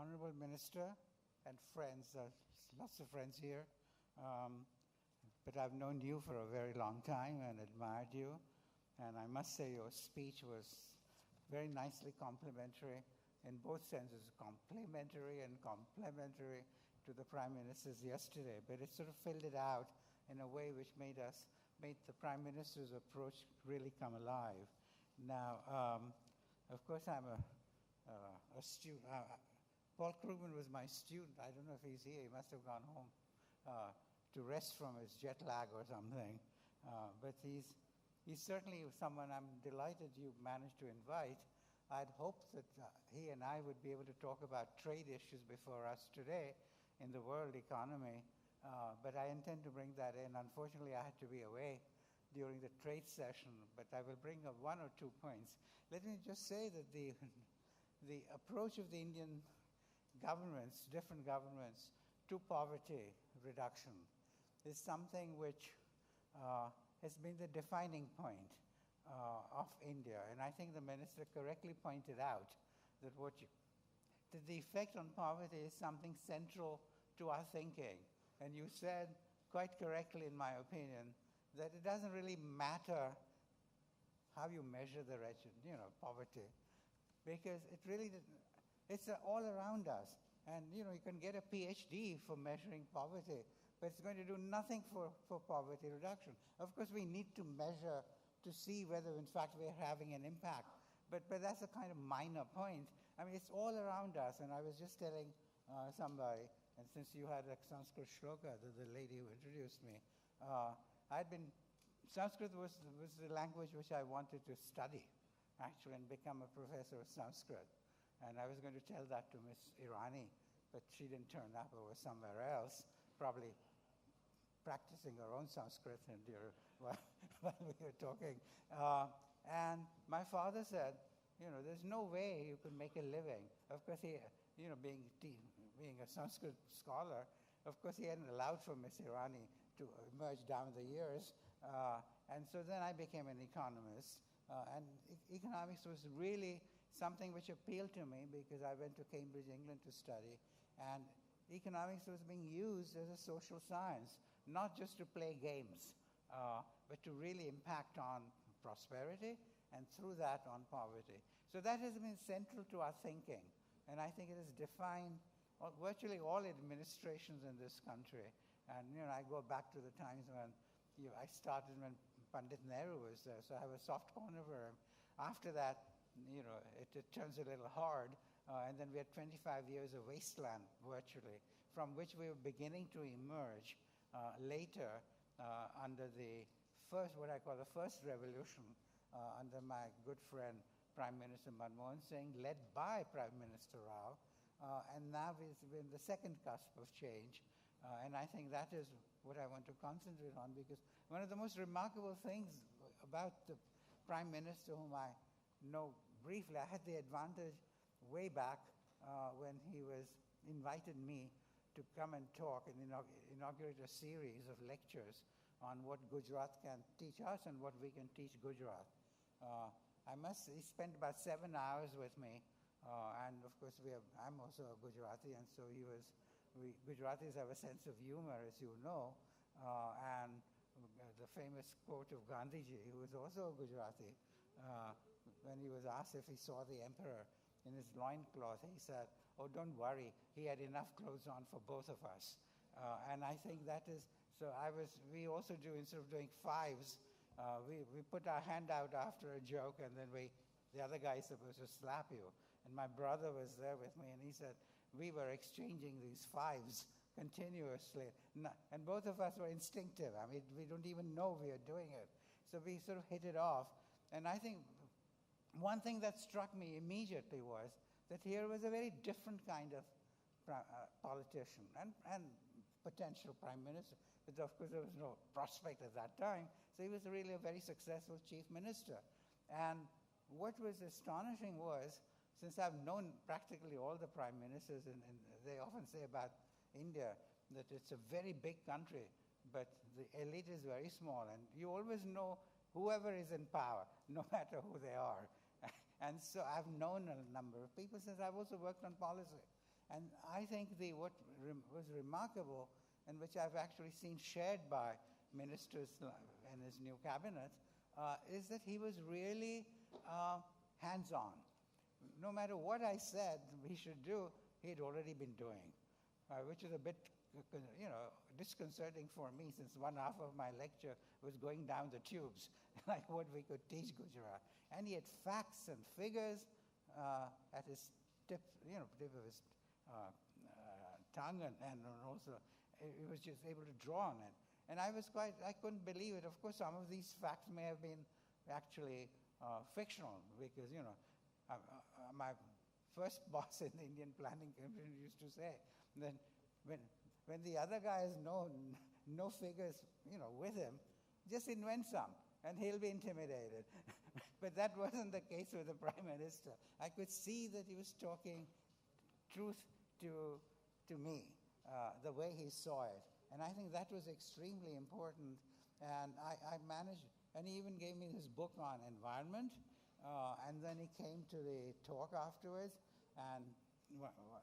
Honorable Minister and friends, lots of friends here, but I've known you for a very long time and admired you. And I must say your speech was very nicely complimentary in both senses, complimentary and complementary to the Prime Minister's yesterday. But it sort of filled it out in a way which made the Prime Minister's approach really come alive. Now, of course, I'm a student. Paul Krugman was my student. I don't know if he's here. He must have gone home to rest from his jet lag or something. But he's certainly someone I'm delighted you managed to invite. I'd hoped that he and I would be able to talk about trade issues before us today in the world economy, but I intend to bring that in. Unfortunately, I had to be away during the trade session, but I will bring up one or two points. Let me just say that the approach of the Indian governments, different governments, to poverty reduction is something which has been the defining point of India. And I think the minister correctly pointed out that that the effect on poverty is something central to our thinking. And you said, quite correctly in my opinion, that it doesn't really matter how you measure the wretched, poverty, because it's all around us. And, you can get a PhD for measuring poverty, but it's going to do nothing for poverty reduction. Of course, we need to measure to see whether, in fact, we're having an impact. But that's a kind of minor point. I mean, it's all around us. And I was just telling somebody, and since you had a Sanskrit shloka, the lady who introduced me, Sanskrit was the language which I wanted to study, actually, and become a professor of Sanskrit. And I was going to tell that to Miss Irani, but she didn't turn up. It was somewhere else, probably practicing her own Sanskrit while we were talking. And my father said, there's no way you could make a living. Of course, he, being a Sanskrit scholar, of course, he hadn't allowed for Miss Irani to emerge down the years. And so then I became an economist. And economics was really something which appealed to me because I went to Cambridge, England to study. And economics was being used as a social science, not just to play games, but to really impact on prosperity and through that on poverty. So that has been central to our thinking. And I think it has defined virtually all administrations in this country. And, I go back to the times when I started when Pandit Nehru was there, so I have a soft corner for him. After that, it turns a little hard, and then we had 25 years of wasteland, virtually, from which we were beginning to emerge later under the first, what I call the first revolution, under my good friend, Prime Minister Manmohan Singh, led by Prime Minister Rao, and now we're in the second cusp of change. And I think that is what I want to concentrate on, because one of the most remarkable things about the Prime Minister, whom I know briefly, I had the advantage way back when he invited me to come and talk and inaugurate a series of lectures on what Gujarat can teach us and what we can teach Gujarat. He spent about 7 hours with me, and of course I'm also a Gujarati, and so Gujaratis have a sense of humor, as you know, and the famous quote of Gandhiji, who was also a Gujarati, when he was asked if he saw the emperor in his loincloth, he said, "Oh, don't worry, he had enough clothes on for both of us." And I think that is, we also do, instead of doing fives, we put our hand out after a joke, and then the other guy is supposed to slap you. And my brother was there with me, and he said, we were exchanging these fives continuously. And both of us were instinctive. I mean, we don't even know we are doing it. So we sort of hit it off. And I think one thing that struck me immediately was that here was a very different kind of politician and potential prime minister. But of course, there was no prospect at that time. So he was really a very successful chief minister. And what was astonishing was, since I've known practically all the prime ministers, and they often say about India that it's a very big country, but the elite is very small, and you always know whoever is in power, no matter who they are. And so I've known a number of people since I've also worked on policy. And I think what was remarkable, and which I've actually seen shared by ministers in his new cabinet, is that he was really hands-on. No matter what I said he should do, he'd already been doing, which is a bit disconcerting for me, since one half of my lecture was going down the tubes, like what we could teach Gujarat. And he had facts and figures at his tip of his tongue, and also he was just able to draw on it. And I couldn't believe it. Of course, some of these facts may have been actually fictional, because, my first boss in the Indian Planning Commission used to say, then when the other guy has no figures, with him, just invent some, and he'll be intimidated. But that wasn't the case with the Prime Minister. I could see that he was talking truth to me, the way he saw it. And I think that was extremely important. And I managed, and he even gave me his book on environment. And then he came to the talk afterwards. And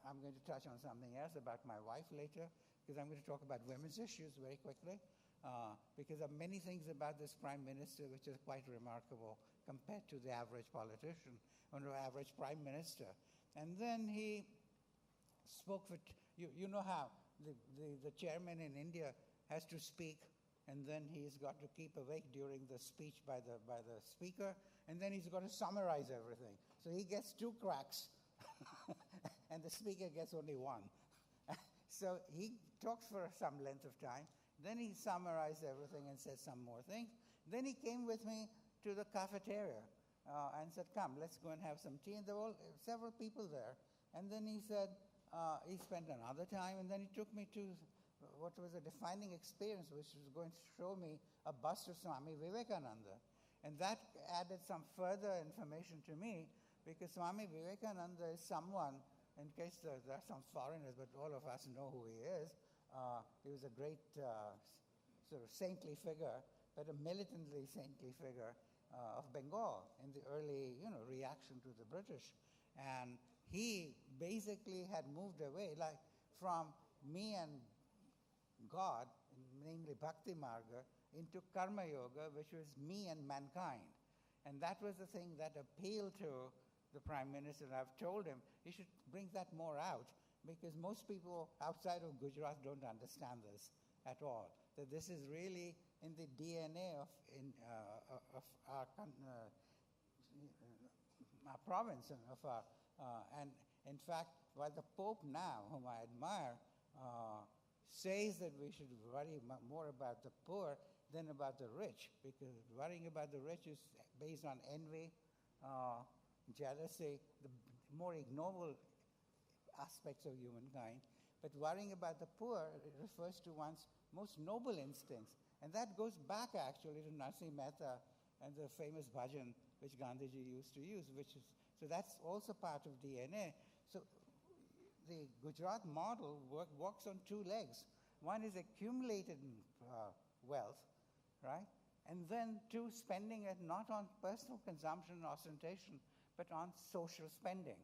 I'm going to touch on something else about my wife later, because I'm going to talk about women's issues very quickly. Because there are many things about this Prime Minister which is quite remarkable compared to the average politician or the average Prime Minister. And then he spoke for, you know how the chairman in India has to speak, and then he's got to keep awake during the speech by the speaker, and then he's got to summarize everything. So he gets 2 cracks, and the speaker gets only 1. So he talks for some length of time, then he summarized everything and said some more things. Then he came with me to the cafeteria and said, come, let's go and have some tea. And there were several people there. And then he said, he spent another time, and then he took me to what was a defining experience, which was going to show me a bust of Swami Vivekananda. And that added some further information to me, because Swami Vivekananda is someone, in case there are some foreigners, but all of us know who he is. He was a great sort of saintly figure, but a militantly saintly figure of Bengal in the early, reaction to the British. And he basically had moved away, like from me and God, namely Bhakti Marga, into Karma Yoga, which was me and mankind. And that was the thing that appealed to the Prime Minister. And I've told him he should bring that more out, because most people outside of Gujarat don't understand this at all. That this is really in the DNA of our province, and of our, and in fact, while the Pope now, whom I admire, says that we should worry more about the poor than about the rich, because worrying about the rich is based on envy, jealousy, the more ignoble aspects of humankind. But worrying about the poor, it refers to one's most noble instincts. And that goes back actually to Narsi Mehta and the famous bhajan which Gandhiji used to use, so that's also part of DNA. So the Gujarat model walks on 2 legs. One is accumulated wealth, right? And then 2, spending it not on personal consumption and ostentation, but on social spending.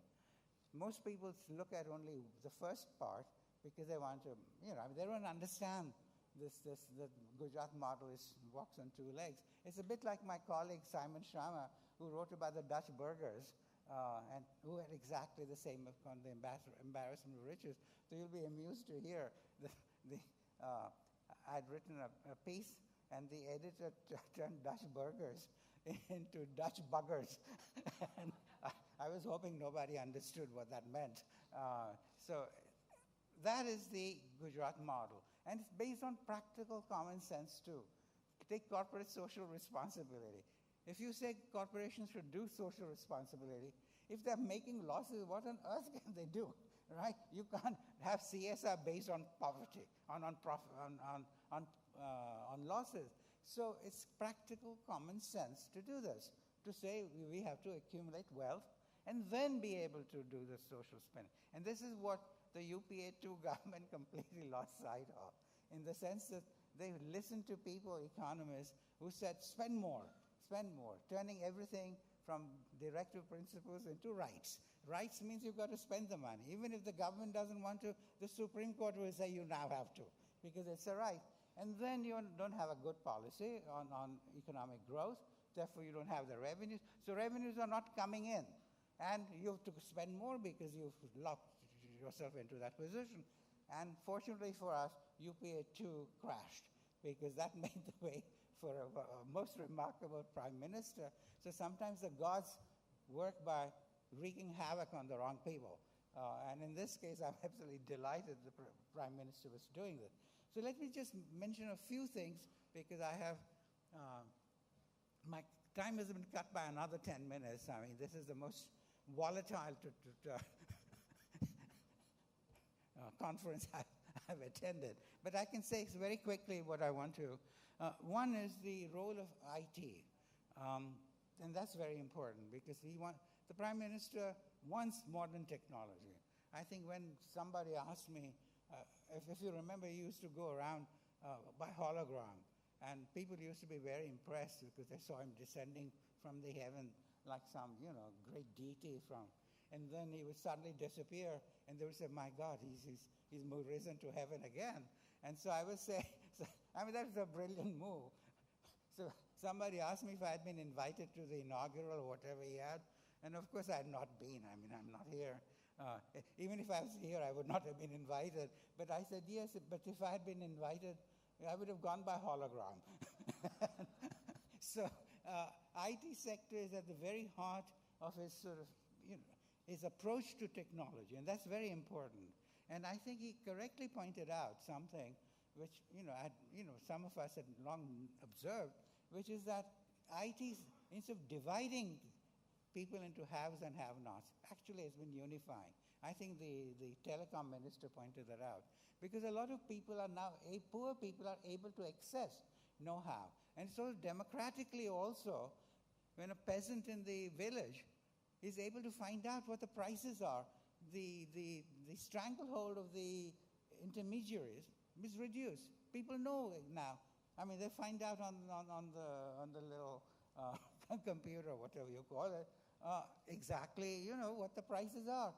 Most people look at only the first part because they want to, they don't understand the Gujarat model walks on 2 legs. It's a bit like my colleague Simon Sharma, who wrote about the Dutch burghers, and who had exactly the same on the embarrassment of riches. So you'll be amused to hear I'd written a piece, and the editor turned Dutch burghers into Dutch buggers. And I was hoping nobody understood what that meant. So that is the Gujarat model. And it's based on practical common sense too. Take corporate social responsibility. If you say corporations should do social responsibility, if they're making losses, what on earth can they do, right? You can't have CSR based on poverty, on losses. So it's practical common sense to do this, to say we have to accumulate wealth and then be able to do the social spending. And this is what the UPA 2 government completely lost sight of, in the sense that they listened to people, economists, who said spend more, turning everything from directive principles into rights, Rights means you've got to spend the money. Even if the government doesn't want to, the Supreme Court will say you now have to, because it's a right. And then you don't have a good policy on economic growth. Therefore, you don't have the revenues. So revenues are not coming in. And you have to spend more because you've locked yourself into that position. And fortunately for us, UPA 2 crashed, because that made the way for a most remarkable prime minister. So sometimes the gods work by wreaking havoc on the wrong people. And in this case, I'm absolutely delighted the prime minister was doing this. So let me just mention a few things, because I have, my time has been cut by another 10 minutes. I mean, this is the most volatile conference I've attended. But I can say very quickly what I want to. One is the role of IT. And that's very important, because the prime minister wants modern technology. I think when somebody asked me, if you remember, he used to go around by hologram, and people used to be very impressed because they saw him descending from the heaven like some, great deity from. And then he would suddenly disappear, and they would say, my God, he's risen to heaven again. And so I would say, that's a brilliant move. So somebody asked me if I had been invited to the inaugural or whatever he had, and of course I had not been. I'm not here. Even if I was here, I would not have been invited. But I said, yes, but if I had been invited, I would have gone by hologram. So IT sector is at the very heart of his sort of, his approach to technology, and that's very important. And I think he correctly pointed out something which, some of us had long observed, which is that IT, instead of dividing people into haves and have-nots, actually has been unifying. I think the telecom minister pointed that out. Because a lot of people are now, poor people are able to access know-how. And so democratically also, when a peasant in the village is able to find out what the prices are, the stranglehold of the intermediaries is reduced. People know now. They find out on the little computer, whatever you call it, exactly, what the prices are.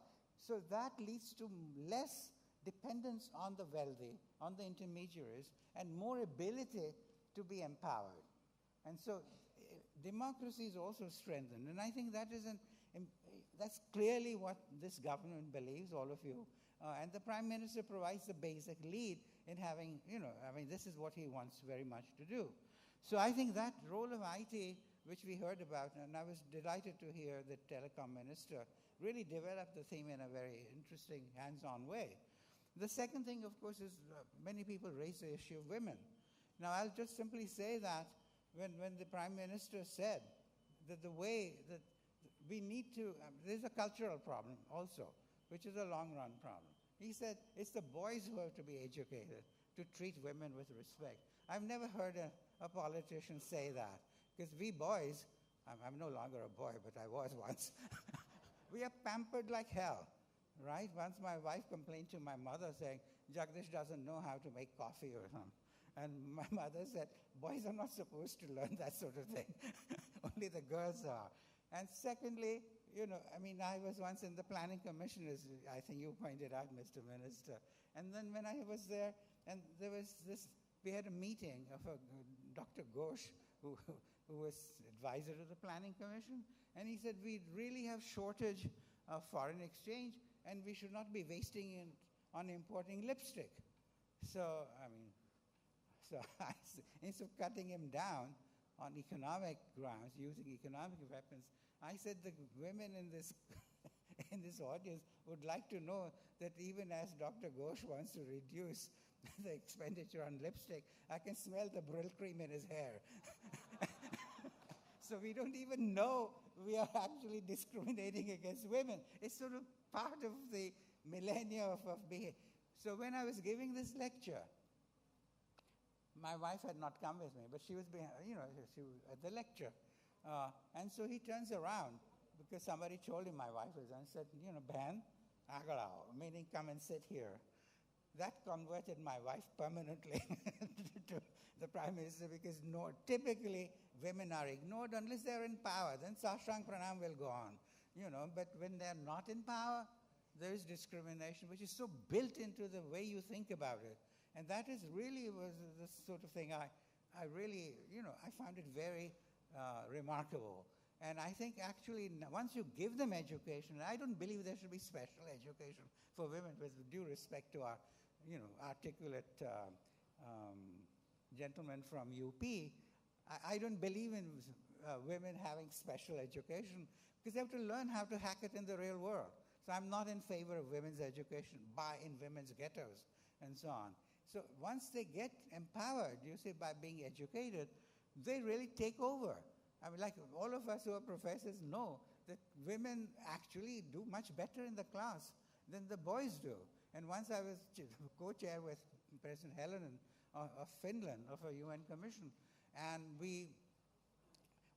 So that leads to less dependence on the wealthy, on the intermediaries, and more ability to be empowered. And so democracy is also strengthened. And I think that's clearly what this government believes, all of you. And the prime minister provides the basic lead in having, this is what he wants very much to do. So I think that role of IT, which we heard about, and I was delighted to hear the telecom minister really develop the theme in a very interesting, hands-on way. The second thing, of course, is many people raise the issue of women. Now, I'll just simply say that when the prime minister said that the way that we need to, there's a cultural problem also, which is a long-run problem. He said it's the boys who have to be educated to treat women with respect. I've never heard a politician say that, because we boys, I'm no longer a boy, but I was once, we are pampered like hell, right? Once my wife complained to my mother saying, Jagdish doesn't know how to make coffee or something. And my mother said, boys are not supposed to learn that sort of thing. Only the girls are. And secondly, I was once in the planning commission, as I think you pointed out, Mr. Minister. And then when I was there, and there was we had a meeting of Dr. Ghosh, who was advisor to the planning commission, and he said, we really have shortage of foreign exchange, and we should not be wasting it on importing lipstick. So instead of cutting him down on economic grounds, using economic weapons, I said the women in this in this audience would like to know that even as Dr. Ghosh wants to reduce the expenditure on lipstick, I can smell the Brill cream in his hair. So we don't even know we are actually discriminating against women. It's sort of part of the millennia of behavior. So when I was giving this lecture, my wife had not come with me, but she was at the lecture. And so he turns around, because somebody told him my wife was, and said, Behan, agalao, meaning come and sit here. That converted my wife permanently to the prime minister, because typically women are ignored unless they're in power. Then Sashrang Pranam will go on. but when they're not in power, there is discrimination, which is so built into the way you think about it. And that is really was the sort of thing I really, I found it very remarkable. And I think actually once you give them education, I don't believe there should be special education for women, with due respect to our, articulate gentleman from UP. I don't believe in women having special education, because they have to learn how to hack it in the real world. So I'm not in favor of women's education in women's ghettos and so on. So once they get empowered, by being educated, they really take over. I mean, like all of us who are professors know that women actually do much better in the class than the boys do. And once I was co-chair with President Helen of Finland, of a UN commission, and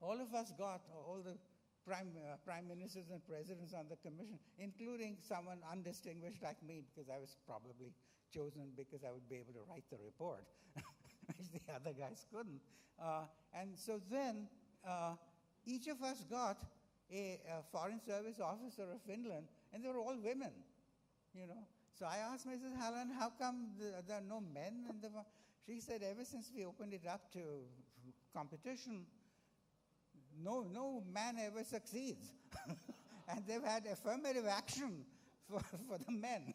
all of us got, all the prime ministers and presidents on the commission, including someone undistinguished like me, because I was probably chosen because I would be able to write the report, which the other guys couldn't. And so then each of us got a foreign service officer of Finland, and they were all women, So I asked Mrs. Helen, how come there are no men in the... She said, ever since we opened it up to competition, no man ever succeeds. And they've had affirmative action for the men.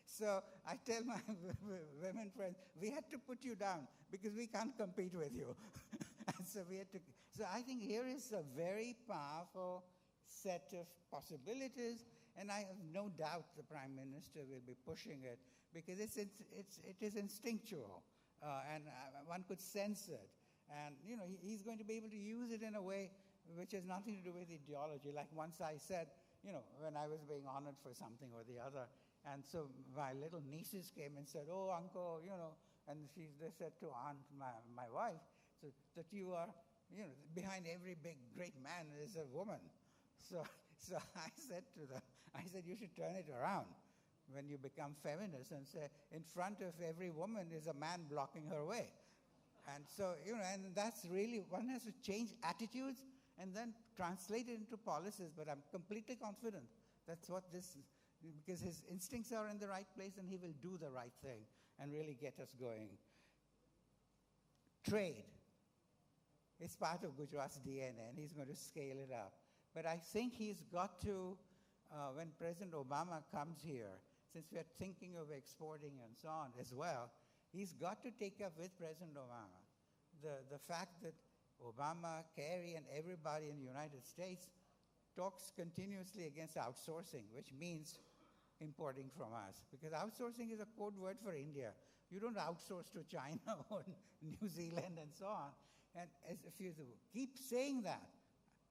So I tell my women friends, we had to put you down because we can't compete with you. And so we had to. So I think here is a very powerful set of possibilities, and I have no doubt the Prime Minister will be pushing it, because it is instinctual, and one could sense it. And he's going to be able to use it in a way which has nothing to do with ideology. Like once I said, when I was being honored for something or the other, and so my little nieces came and said, "Oh, uncle," and they said to aunt, my wife, so that you are, behind every big great man is a woman. So I said to them, you should turn it around when you become feminist and say, in front of every woman is a man blocking her way. And so, and that's really, one has to change attitudes and then translate it into policies. But I'm completely confident that's what this, because his instincts are in the right place, and he will do the right thing and really get us going. Trade is part of Gujarat's DNA, and he's going to scale it up. But I think he's got to, when President Obama comes here, since we're thinking of exporting and so on as well, he's got to take up with President Obama the fact that Obama, Kerry, and everybody in the United States talks continuously against outsourcing, which means importing from us. Because outsourcing is a code word for India. You don't outsource to China or New Zealand and so on. And if you keep saying that,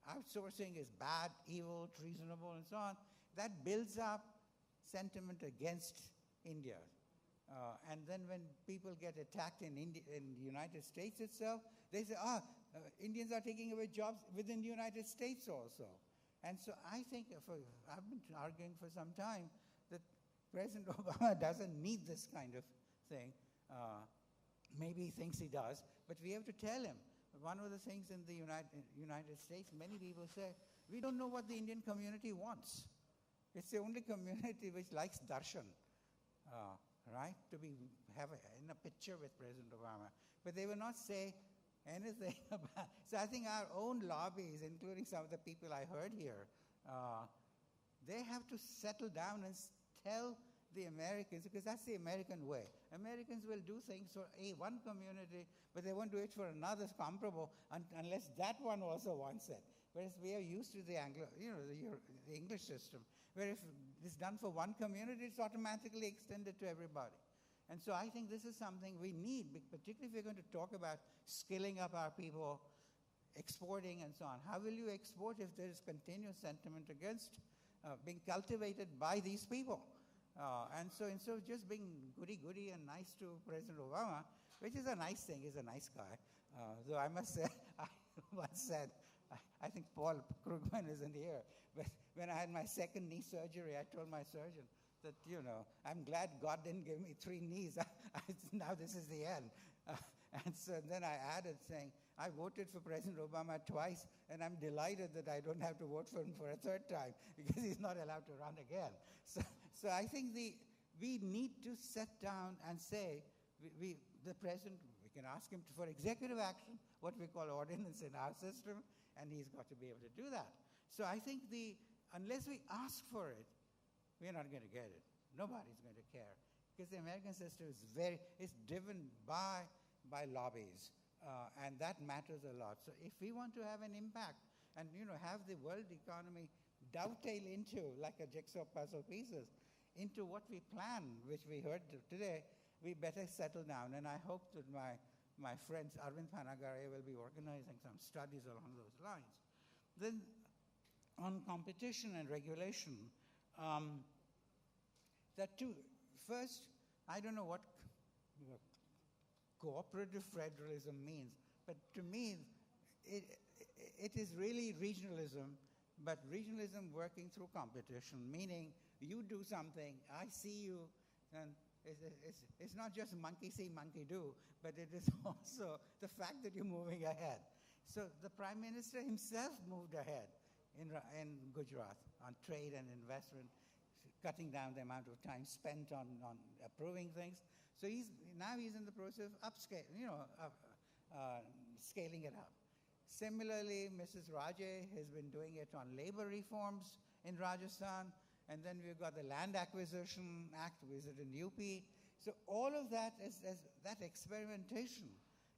outsourcing is bad, evil, treasonable, and so on, that builds up sentiment against India. And then when people get attacked in the United States itself, they say, Indians are taking away jobs within the United States also. And so I think, I've been arguing for some time that President Obama doesn't need this kind of thing. Maybe he thinks he does, but we have to tell him. One of the things in the United States, many people say, we don't know what the Indian community wants. It's the only community which likes darshan, right? To have in a picture with President Obama. But they will not say anything about. So I think our own lobbies, including some of the people I heard here, they have to settle down and tell the Americans, because that's the American way. Americans will do things for one community, but they won't do it for another comparable unless that one also wants it. Whereas we are used to the the English system, where if it's done for one community, it's automatically extended to everybody. And so I think this is something we need, particularly if we're going to talk about skilling up our people, exporting and so on. How will you export if there is continuous sentiment against being cultivated by these people? And so instead of just being goody-goody and nice to President Obama, which is a nice thing, he's a nice guy. Though I must say, I once said, I think Paul Krugman isn't here, but when I had my second knee surgery, I told my surgeon that, I'm glad God didn't give me 3 knees. Now this is the end. And so then I added saying, I voted for President Obama twice, and I'm delighted that I don't have to vote for him for a third time because he's not allowed to run again. So I think we need to sit down and say, the president, we can ask him for executive action, what we call ordinance in our system, and he's got to be able to do that. So I think unless we ask for it, we're not going to get it. Nobody's going to care. Because the American system is driven by lobbies, and that matters a lot. So if we want to have an impact and have the world economy dovetail into, like a jigsaw puzzle pieces, into what we plan, which we heard today, we better settle down. And I hope that my friends Arvind Panagare will be organizing some studies along those lines. Then on competition and regulation, there are two. First, I don't know what cooperative federalism means, but to me, it is really regionalism, but regionalism working through competition, meaning you do something, I see you, and it's not just monkey see, monkey do, but it is also the fact that you're moving ahead. So the Prime Minister himself moved ahead in Gujarat on trade and investment, cutting down the amount of time spent on approving things. So now he's in the process of scaling it up. Similarly, Mrs. Raje has been doing it on labor reforms in Rajasthan, and then we've got the Land Acquisition Act, which is in UP. So all of that, that experimentation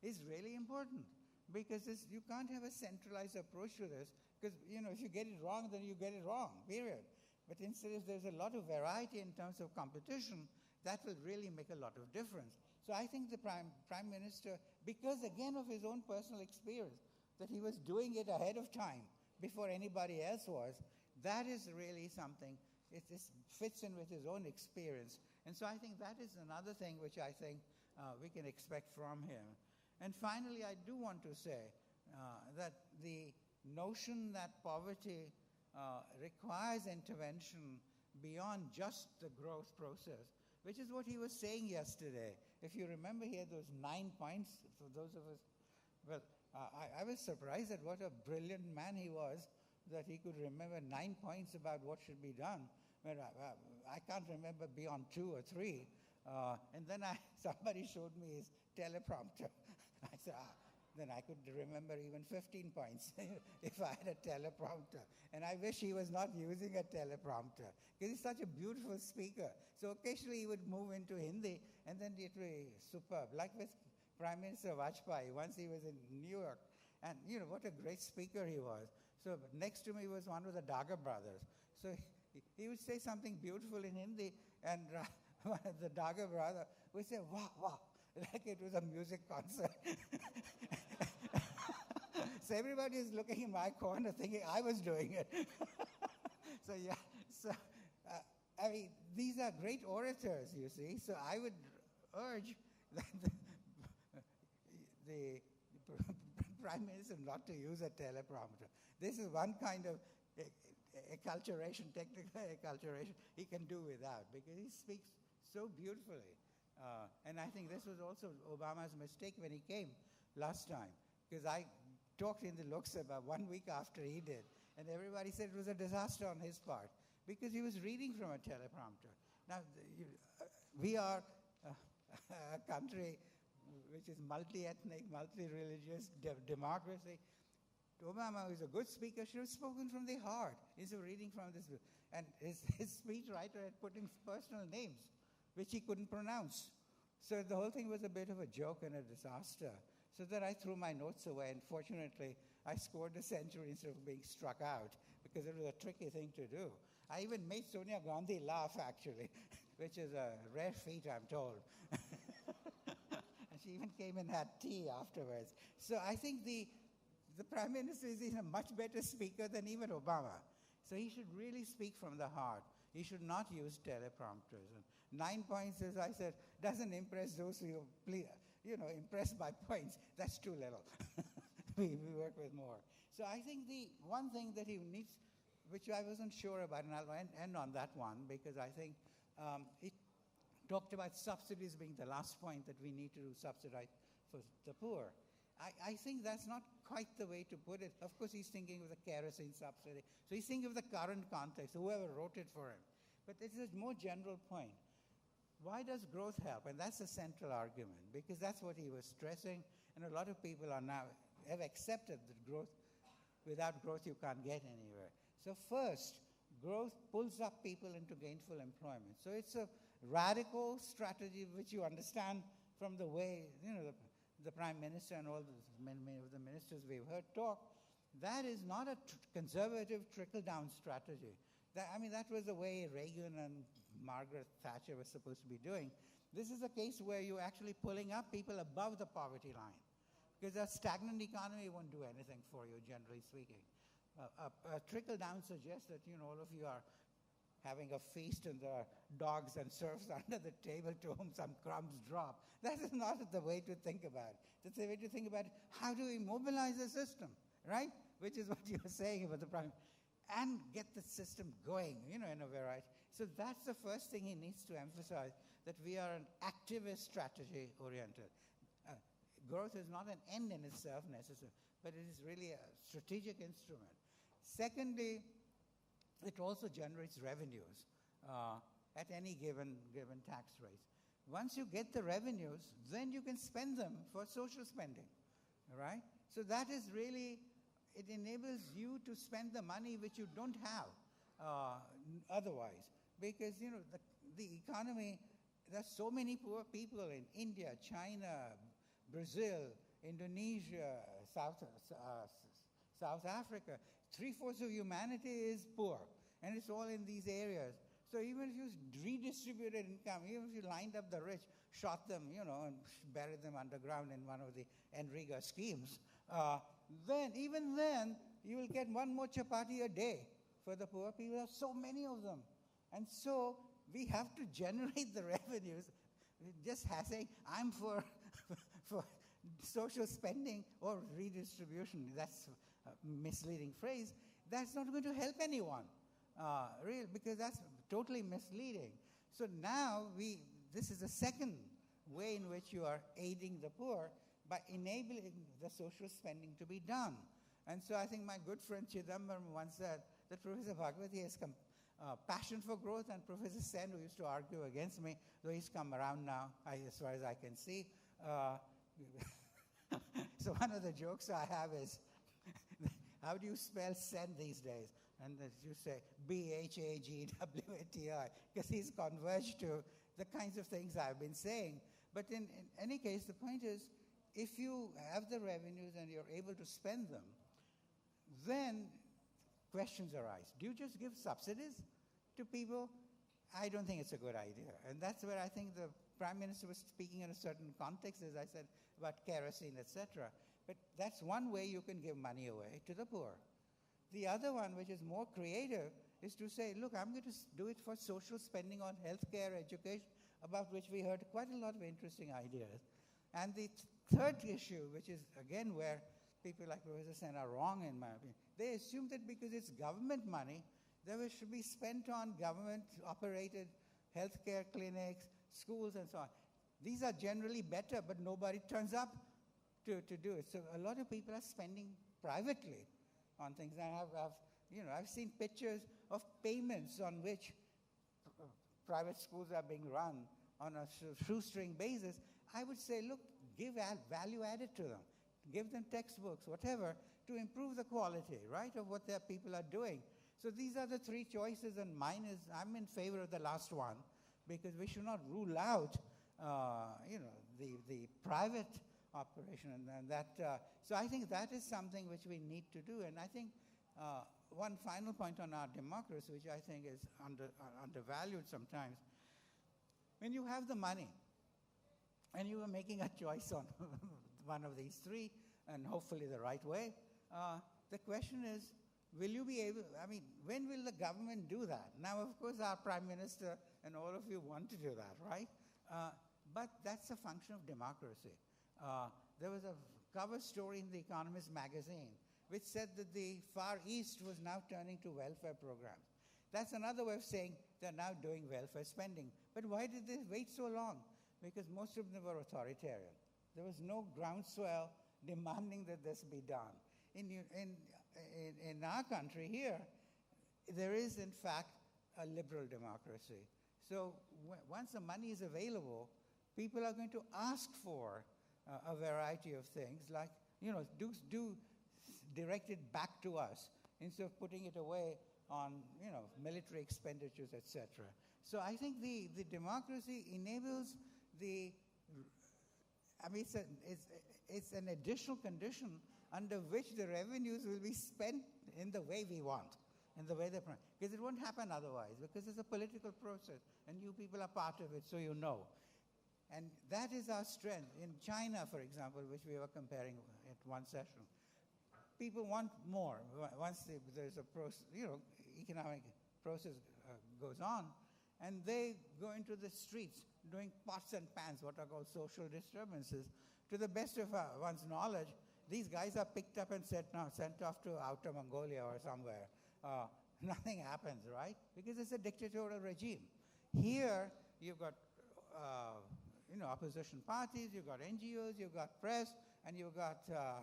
is really important, because you can't have a centralized approach to this, because if you get it wrong, then you get it wrong, period. But instead, if there's a lot of variety in terms of competition, that will really make a lot of difference. So I think the Prime Minister, because again of his own personal experience, that he was doing it ahead of time before anybody else was, that is really something. It fits in with his own experience. And so I think that is another thing which I think we can expect from him. And finally, I do want to say that the notion that poverty requires intervention beyond just the growth process, which is what he was saying yesterday. If you remember, he had those 9 points for those of us. Well, I was surprised at what a brilliant man he was, that he could remember 9 points about what should be done. But I can't remember beyond 2 or 3. And then somebody showed me his teleprompter. I said, then I could remember even 15 points if I had a teleprompter. And I wish he was not using a teleprompter, because he's such a beautiful speaker. So occasionally he would move into Hindi, and then it would be superb. Like with Prime Minister Vajpayee, once he was in New York, and what a great speaker he was. So next to me was one of the Daga brothers. So he would say something beautiful in Hindi, and one of the Daga brother would say, "Wah, wah," like it was a music concert. So everybody is looking in my corner thinking I was doing it. I mean, these are great orators, you see. So I would urge that the Prime Minister not to use a teleprompter. This is one kind of acculturation, technical acculturation he can do without, because he speaks so beautifully. And I think this was also Obama's mistake when he came last time, because I talked in the Lok Sabha 1 week after he did, and everybody said it was a disaster on his part, because he was reading from a teleprompter. Now, we are a country which is multi-ethnic, multi-religious, democracy. Obama, who is a good speaker, should have spoken from the heart instead of reading from this book. And his speechwriter had put in personal names, which he couldn't pronounce. So the whole thing was a bit of a joke and a disaster. So then I threw my notes away, and fortunately, I scored a century instead of being struck out, because it was a tricky thing to do. I even made Sonia Gandhi laugh, actually, which is a rare feat, I'm told. And she even came and had tea afterwards. So I think the Prime Minister is a much better speaker than even Obama. So he should really speak from the heart. He should not use teleprompters. And 9 points, as I said, doesn't impress those who impressed by points. That's too little. we work with more. So I think the one thing that he needs, which I wasn't sure about, and I'll end on that one, because I think it talked about subsidies being the last point, that we need to subsidize for the poor. I think that's not quite the way to put it. Of course, he's thinking of the kerosene subsidy. So he's thinking of the current context, whoever wrote it for him. But it's a more general point. Why does growth help? And that's the central argument, because that's what he was stressing, and a lot of people are now have accepted that without growth you can't get anywhere. So first, growth pulls up people into gainful employment. So it's a radical strategy which you understand from the way, the Prime Minister and all many of the ministers we've heard talk. That is not a conservative trickle-down strategy. That was the way Reagan and Margaret Thatcher were supposed to be doing. This is a case where you're actually pulling up people above the poverty line, because a stagnant economy won't do anything for you, generally speaking. A trickle-down suggests that, all of you are having a feast and there are dogs and serfs under the table to whom some crumbs drop. That is not the way to think about it. That's the way to think about it. How do we mobilize the system, right? Which is what you were saying about the Prime, and get the system going, in a variety. So that's the first thing he needs to emphasize, that we are an activist strategy oriented. Growth is not an end in itself necessarily, but it is really a strategic instrument. Secondly, it also generates revenues at any given tax rate. Once you get the revenues, then you can spend them for social spending, right? So that is really, it enables you to spend the money which you don't have otherwise. Because, the economy, there's so many poor people in India, China, Brazil, Indonesia, South Africa. 3/4 of humanity is poor, and it's all in these areas. So even if you redistributed income, even if you lined up the rich, shot them, and buried them underground in one of the Enriga schemes, even then, you will get one more chapati a day for the poor people. There are so many of them. And so we have to generate the revenues. Just saying, I'm for social spending or redistribution, that's a misleading phrase. That's not going to help anyone, really, because that's totally misleading. So now this is the second way in which you are aiding the poor, by enabling the social spending to be done. And so I think my good friend Chidambaram once said that Professor Bhagwati has passion for growth, and Professor Sen, who used to argue against me, though he's come around now, as far as I can see. So one of the jokes I have is, how do you spell Sen these days? And you say Bhagwati, because he's converged to the kinds of things I've been saying. But in any case, the point is, if you have the revenues and you're able to spend them, then questions arise. Do you just give subsidies to people? I don't think it's a good idea. And that's where I think the Prime Minister was speaking in a certain context, as I said, about kerosene, etc. But that's one way you can give money away to the poor. The other one, which is more creative, is to say, look, I'm going to do it for social spending on healthcare, education, about which we heard quite a lot of interesting ideas. And the third issue, which is, again, where people like Professor Sen are wrong, in my opinion, they assume that because it's government money, that it should be spent on government-operated healthcare clinics, schools, and so on. These are generally better, but nobody turns up to do it. So a lot of people are spending privately on things. And I've seen pictures of payments on which private schools are being run on a shoestring basis. I would say, look, give value added to them. Give them textbooks, whatever, to improve the quality, right, of what their people are doing. So these are the three choices, and I'm in favor of the last one, because we should not rule out, the private operation, and that. So I think that is something which we need to do. And I think one final point on our democracy, which I think is undervalued sometimes, when you have the money, and you are making a choice on one of these three, and hopefully the right way, the question is, will you be able, when will the government do that? Now, of course, our Prime Minister and all of you want to do that, right? But that's a function of democracy. There was a cover story in The Economist magazine which said that the Far East was now turning to welfare programs. That's another way of saying they're now doing welfare spending. But why did they wait so long? Because most of them were authoritarian. There was no groundswell, demanding that this be done. In our country here, there is, in fact, a liberal democracy. So once the money is available, people are going to ask for a variety of things, like, do direct it back to us instead of putting it away on, military expenditures, etc. So I think the democracy enables it's an additional condition under which the revenues will be spent in the way we want, in the way they plan. Because it won't happen otherwise, because it's a political process, and you people are part of it, so you know. And that is our strength. In China, for example, which we were comparing at one session, people want more. Once there's a economic process goes on, and they go into the streets doing pots and pans, what are called social disturbances. To the best of one's knowledge, these guys are picked up and sent off to Outer Mongolia or somewhere. Nothing happens, right? Because it's a dictatorial regime. Here, you've got opposition parties, you've got NGOs, you've got press, and you've got the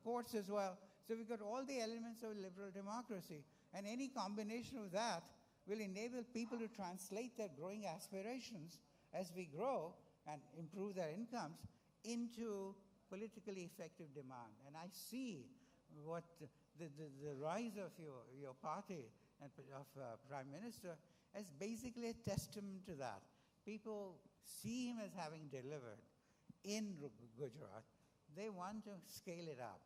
courts as well. So we've got all the elements of liberal democracy. And any combination of that will enable people to translate their growing aspirations as we grow and improve their incomes into politically effective demand. And I see what the rise of your party and of Prime Minister as basically a testament to that. People see him as having delivered in Gujarat. They want to scale it up.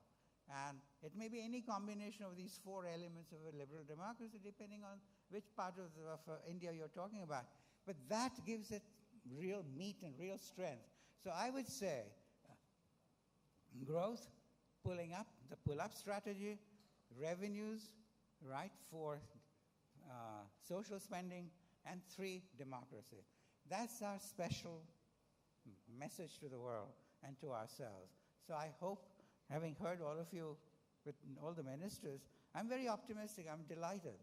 And it may be any combination of these four elements of a liberal democracy, depending on which part of India you're talking about. But that gives it real meat and real strength. So I would say growth, pulling up, the pull-up strategy, revenues, right, for social spending, and 3, democracy. That's our special message to the world and to ourselves. So I hope, having heard all of you, with all the ministers, I'm very optimistic, I'm delighted.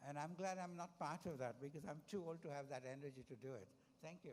And I'm glad I'm not part of that, because I'm too old to have that energy to do it. Thank you.